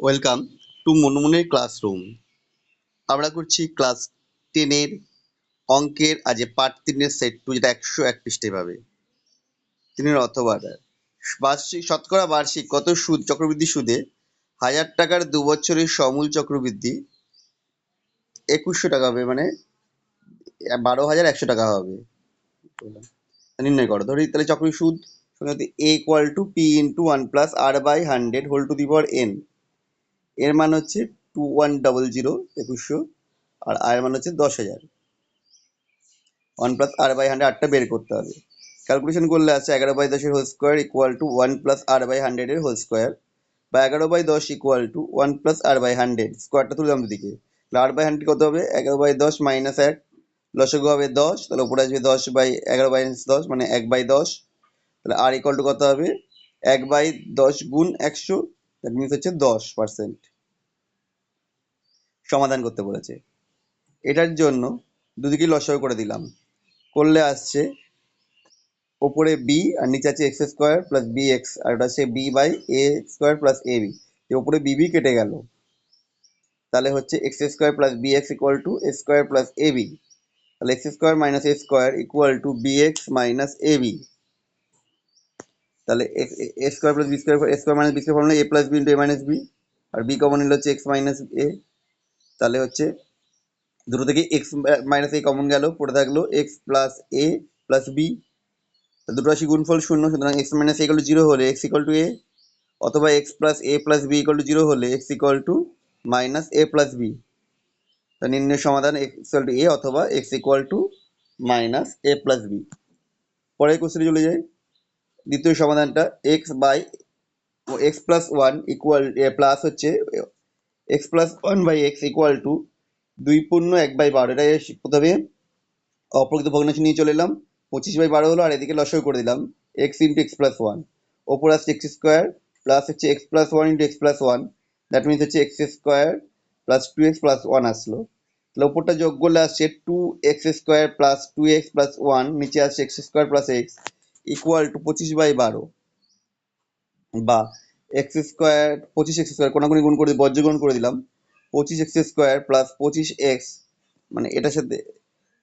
Welcome to মনুমনের classroom. আমরা করছি class 10-এর অঙ্কের আজ পার্ট 3-এর সেট 2, যেটা 101 পৃষ্ঠায় পাবে। 3-এর অথবা বার্ষিক শতকরা বার্ষিক কত সুদ চক্রবৃদ্ধি সুদে 1000 টাকার 2 বছরের সমূল চক্রবৃদ্ধি 2100 টাকা হবে, মানে 12,100 টাকা হবে। নির্ণয় করো। ধরি তাহলে চক্রবৃদ্ধি সুদ a equal to p into 1 plus r by 100 whole to the power n। এর মান হচ্ছে 2100 2100, আর এর মান হচ্ছে 10,000। 1 প্লাস আর বাই 100 আটটা বের করতে হবে। ক্যালকুলেশন করলে আছে 11/10 whole square equal to 1 plus R by 100 এর হোল স্কোয়ার, বা 11/10 equal to 1 plus R by 100। স্কোয়ারটা তুললাম দুদিকে, আর বাই 100 কত হবে? 11/10 মাইনাস 1, লসগু হবে 10, তাহলে উপরে আসবে 10/11/10 মানে 1/10। তাহলে আর ইকুয়াল টু কত হবে? 1/10 গুণ 100, দ্যাট মিনস হচ্ছে 10%। সমাধান করতে বলেছে। এটার জন্য দুদিকে লসগু করে দিলাম, করলে আসছে ওপরে বি আর নিচে আছে x square plus B x, আর ওটা হচ্ছে B by A square plus A B. ওপরে বিবি কেটে গেল, তাহলে হচ্ছে x square plus B x equal to A square plus A B. তাহলে x square minus A square equal to B x minus A B. তাহলে A square plus B square, A square minus B square formula A plus B into A minus B, R B common নিলে হচ্ছে x minus এ। তাহলে হচ্ছে দুটো থেকে x minus a common গেল, পড়ে থাকলো X plus A plus B. দুটো রাশি গুণফল শূন্য, সুতরাং X minus A equal to 0 হলে এক্স ইকুয়াল টু এ, অথবা X plus A plus B equal to 0 হলে X equal to minus A plus B. তা নির্ণয় সমাধান এক্স ইকুয়াল টু এ অথবা X equal to minus A plus B. পরের কোশ্চেনে চলে যাই। দ্বিতীয় সমাধানটা X by X plus one equal plus হচ্ছে x plus one by X equal to 2 পূর্ণ 1/12। এটাই প্রথমে অপ্রকৃত ভগ্নাংশ নিয়ে চলে এলাম, 25/12 হলো, আর এদিকে লসাগু করে দিলাম x into x plus one. ওপর আসছে এক্স স্কোয়ার প্লাস হচ্ছে x plus one into x plus one, that means হচ্ছে x square plus 2x plus one আসলো। তাহলে ওপরটা যোগ করলে আসছে 2x square plus 2x plus one, নিচে আসছে x square plus x equal two 25/12, বা এক্স স্কোয়ার 25x স্কোয়ার কোনাকুনি গুণ করে বজ্র গুণ করে দিলাম 25x স্কোয়ার প্লাস 25x, মানে এটার সাথে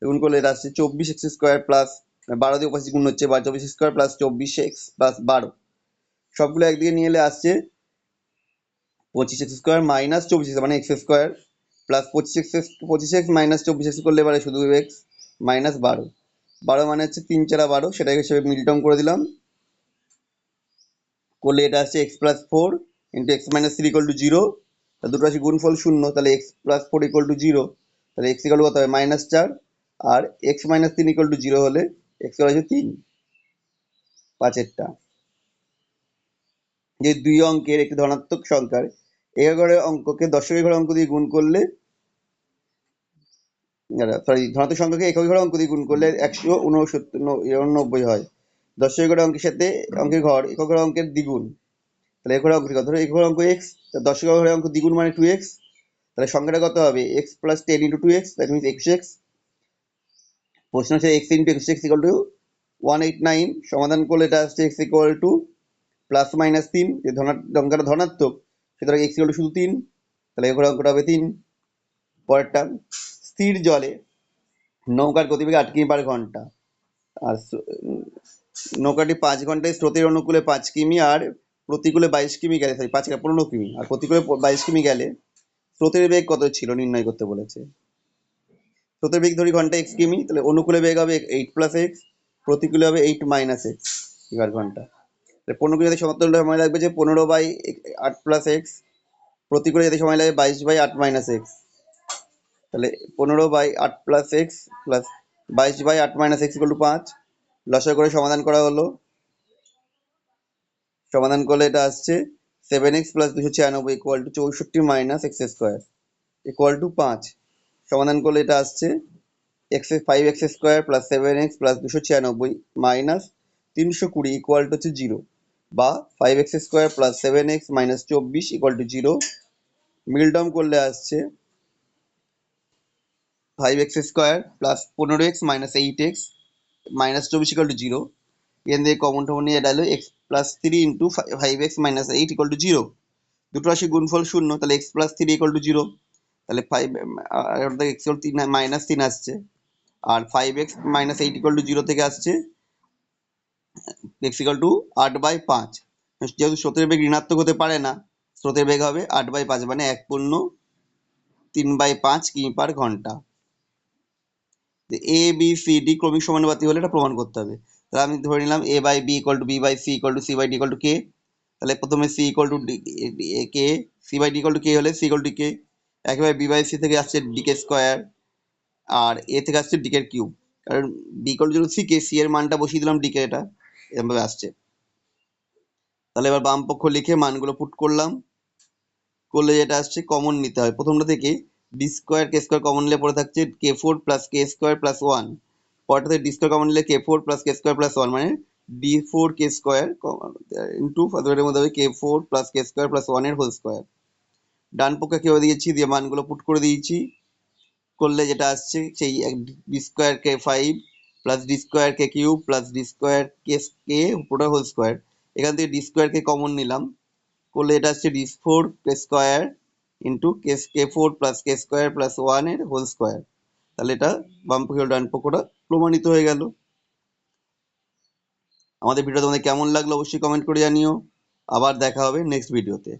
গুণ করলে এটা আসছে 24x স্কোয়ার প্লাস 12 দিয়ে উপাশি গুণ হচ্ছে, বা 24 স্কোয়ার প্লাস 24x প্লাস 12। সবগুলো একদিকে নিয়ে এলে আসছে 25x স্কোয়ার মাইনাস 24x, মানে x square plus 25x minus 24x করলে এবারে শুধু এক্স মাইনাস 12। 12 মানে হচ্ছে 3 4 12, সেটাকে হিসেবে মিল টার্ম করে দিলাম, করলে এটা আসছে x plus 4 into x minus 3 equal to 0। দুটো রাশি গুণফল শূন্য, তাহলে এক্স প্লাস 4 ইকুয়াল টু 0, তাহলে এক্স ইকুয়াল টু কত হবে? -4, আর এক্স মাইনাস 3 ইকুয়াল টু 0 হলে এক্স ইকুয়াল টু 3, পাঁচেরটা। যে দুই অঙ্কের একটি ধনাত্মক সংখ্যার একক ঘরের অঙ্ককে দশমিক ঘরের অঙ্ক দিয়ে গুণ করলে, ধনাত্মক সংখ্যাকে একক ঘরের অঙ্ক দিয়ে গুণ করলে 169 হয়। দশমিক ঘরের অঙ্কের সাথে অঙ্কের ঘর একক ঘরের অঙ্কের দ্বিগুণ, তাহলে একক ঘরের অঙ্ক কত? একক ঘরের অঙ্ক এক্স, দশমিক ঘরের অঙ্ক দ্বিগুণ মানে 2x, তাহলে সংখ্যাটা কত হবে? X plus 10 into 2x, that means 21x। প্রশ্ন হচ্ছে x into 21x equal to 189। সমাধান করলে এটা আসছে x equal two plus minus 3, যে সংখ্যাটা ধনাত্মক, সুতরাং এক্স ইকুয়াল টু শুধু 3, তাহলে এর অঙ্কটা হবে 3। পরেরটা, স্থির জলে নৌকার গতিবেগ 8 কিমি পার ঘন্টা, আর নৌকাটি 5 ঘন্টায় স্রোতের অনুকূলে 5 কিমি আর প্রতিকূলে 22 কিমি গেলে, 15 কিমি আর প্রতিকূলে 22 কিমি গেলে স্রোতের বেগ কত ছিল নির্ণয় করতে বলেছে। স্রোতের বেগ ধরি ঘন্টা x কিমি, তাহলে অনুকূলে বেগ হবে 8 প্লাস এক্স, প্রতিকূলে হবে 8 মাইনাস এক্স এবার ঘন্টা। 15 কিমি সমান্তরাল সময় লাগবে যে 15/8 প্লাস এক্স, প্রতিকূলে যেতে সময় লাগবে 22/8 মাইনাস এক্স। তাহলে 15/8 plus x plus 22/8 minus x equal to 5। লসাগু করে সমাধান করা হলো, সমাধান করলে এটা আসছে 7x plus 296 equal to 64 minus X square equal to 5। সমাধান করলে এটা আসছে 5x square plus 7x plus 296 minus 320 equal to হচ্ছে 0, বা 5x square plus 7x minus 24 equal to 0। মিল টার্ম করলে আসছে 5x square plus 15x minus 8x minus 24 equal to 0। এখান থেকে কমন টমন নিয়ে এটা হলো x plus 3 into 5x minus 8 equal to 0। দুটো রাশি গুণফল শূন্য, তাহলে x plus three equal to zero, তাহলে ফাইভ এক্স ইকুয়াল তিন মাইনাস তিন আসছে, আর five x minus eight equal to zero থেকে আসছে এক্স ইকুয়াল টু 8/5। যেহেতু স্রোতের বেগ ঋণাত্মক হতে পারে না, স্রোতের বেগ হবে 8/5, মানে 1/3/5 কিমি পার ঘন্টা। এ বি সি ডি ক্রমিক সমানুপাতি হলে এটা প্রমাণ করতে হবে। তাহলে আমি ধরে নিলাম A by B equal to B by C equal to C by D equal to K. তাহলে প্রথমে C equal to K, C by D equal to K হলে সি ইকুয়াল টু কে, একেবারে বি বাই সি থেকে আসছে decay square, আর এ থেকে আসছে ডিকের কিউব, কারণ বি ইকুয়াল টু সি কে, সি এর মানটা বসিয়ে দিলাম ডিকে, এটা এরকমভাবে আসছে। তাহলে এবার বাম পক্ষ লিখে মানগুলো পুট করলাম, করলে যেটা আসছে কমন নিতে হয় প্রথমটা থেকে, ডি স্কোয়ার কে স্কোয়ার কমন নিলে পরে থাকছে কে four plus K square plus one, পরটা থেকে ডি স্কোয়ার কমন নিলে কে four plus K square plus one, মানে D four K square into ফার্স্টের মধ্যে হবে কে four plus K square plus one এর হোল স্কোয়ার। ডান পক্ষে কেউ দিয়েছি, দিয়ে মানগুলো পুট করে দিয়েছি, করলে যেটা আসছে সেই ডি স্কোয়ার কে five plus D square K cube plus D square কে পুরোটা হোল স্কোয়ার। এখান থেকে ডি স্কোয়ার কে কমন নিলাম, করলে এটা আসছে D four K square into K four plus K square plus one এর হোল স্কোয়ার। তাহলে এটা বাম পক্ষ ডান পক্ষটা প্রমাণিত হয়ে গেল। আমাদের ভিডিও তোমাদের কেমন লাগলো অবশ্যই কমেন্ট করে জানিও। আবার দেখা হবে নেক্সট ভিডিওতে।